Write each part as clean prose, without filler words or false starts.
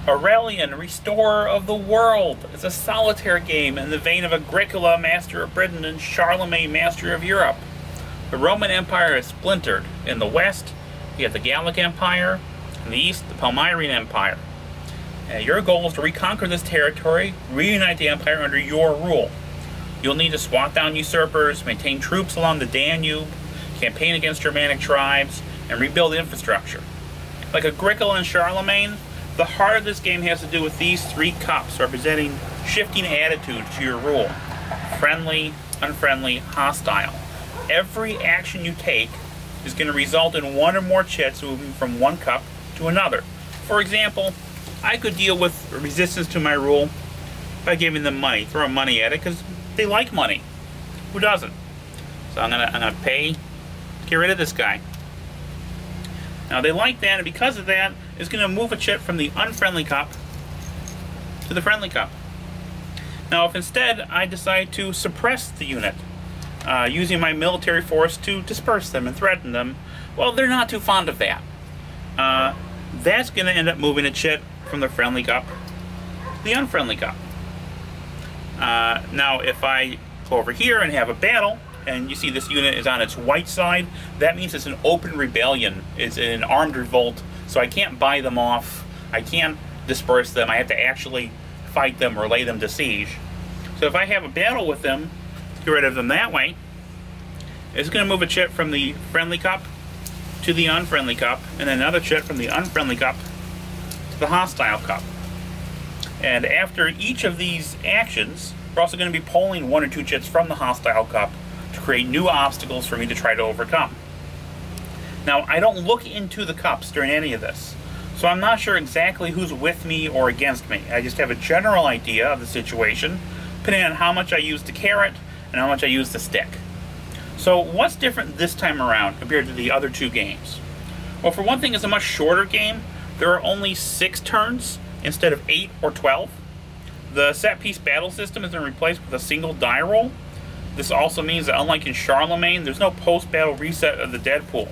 Aurelian, Restorer of the World. It's a solitaire game in the vein of Agricola, master of Britain, and Charlemagne, master of Europe. The Roman Empire is splintered. In the west, you have the Gallic Empire. In the east, the Palmyrene Empire. Your goal is to reconquer this territory, reunite the empire under your rule. You'll need to swat down usurpers, maintain troops along the Danube, campaign against Germanic tribes, and rebuild infrastructure. Like Agricola and Charlemagne, the heart of this game has to do with these three cups representing shifting attitudes to your rule. Friendly, unfriendly, hostile. Every action you take is going to result in one or more chits moving from one cup to another. For example, I could deal with resistance to my rule by giving them money, throwing money at it, because they like money. Who doesn't? So I'm gonna pay to get rid of this guy. Now they like that, and because of that, it's going to move a chit from the unfriendly cup to the friendly cup. Now if instead I decide to suppress the unit, using my military force to disperse them and threaten them, well, they're not too fond of that. That's going to end up moving a chit from the friendly cup to the unfriendly cup. Now if I go over here and have a battle, and you see this unit is on its white side, that means it's an open rebellion. It's an armed revolt, so I can't buy them off. I can't disperse them. I have to actually fight them or lay them to siege. So if I have a battle with them, get rid of them that way, it's going to move a chit from the friendly cup to the unfriendly cup, and then another chit from the unfriendly cup to the hostile cup. And after each of these actions, we're also going to be pulling one or two chits from the hostile cup to create new obstacles for me to try to overcome. Now, I don't look into the cups during any of this, so I'm not sure exactly who's with me or against me. I just have a general idea of the situation, depending on how much I use the carrot and how much I use the stick. So what's different this time around compared to the other two games? Well, for one thing, it's a much shorter game. There are only 6 turns instead of 8 or 12. The set-piece battle system has been replaced with a single die roll. This also means that, unlike in Charlemagne, there's no post-battle reset of the dead pool,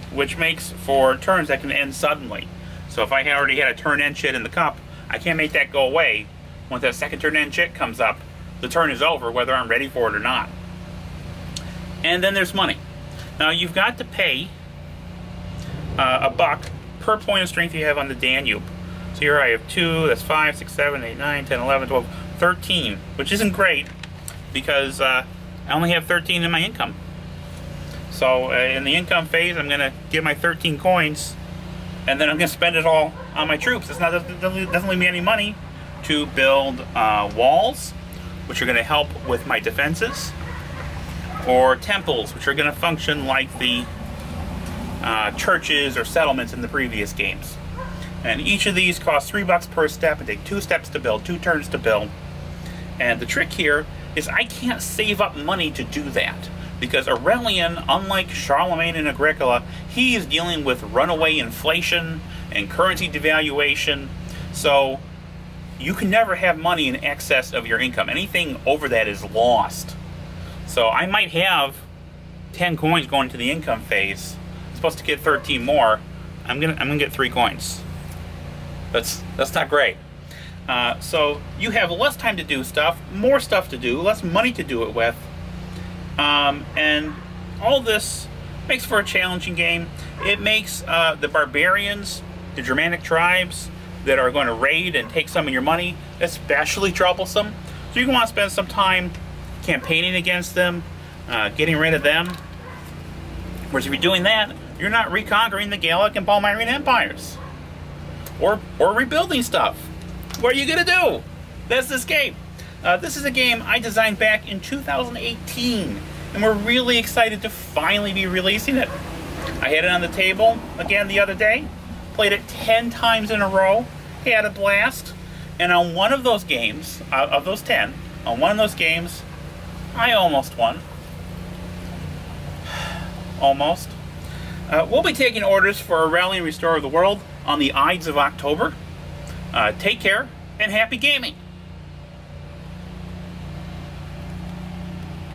which makes for turns that can end suddenly. So if I already had a turn-end chit in the cup, I can't make that go away. Once that second turn-end chit comes up, the turn is over, whether I'm ready for it or not. And then there's money. Now, you've got to pay $1 per point of strength you have on the Danube. So here I have 2, that's 5, 6, 7, 8, 9, 10, 11, 12, 13, which isn't great because I only have 13 in my income. So in the income phase, I'm going to get my 13 coins, and then I'm going to spend it all on my troops. It doesn't leave me any money to build walls, which are going to help with my defenses, or temples, which are going to function like the churches or settlements in the previous games. And each of these costs $3 per step and take 2 steps to build, 2 turns to build. And the trick here is I can't save up money to do that, because Aurelian, unlike Charlemagne and Agricola, he is dealing with runaway inflation and currency devaluation. So you can never have money in excess of your income. Anything over that is lost. So I might have 10 coins going to the income phase. I'm supposed to get 13 more. I'm gonna get 3 coins. That's not great. So you have less time to do stuff, more stuff to do, less money to do it with, and all this makes for a challenging game. It makes the barbarians, the Germanic tribes that are going to raid and take some of your money, especially troublesome. So you're going to want to spend some time campaigning against them, getting rid of them. Whereas if you're doing that, you're not reconquering the Gallic and Palmyrene empires. Or rebuilding stuff. What are you going to do? That's this game. This is a game I designed back in 2018, and we're really excited to finally be releasing it. I had it on the table again the other day, played it 10 times in a row, had a blast, and on one of those games, of those 10, on one of those games, I almost won. Almost. We'll be taking orders for Aurelian Restorer of the World on the Ides of October. Take care, and happy gaming!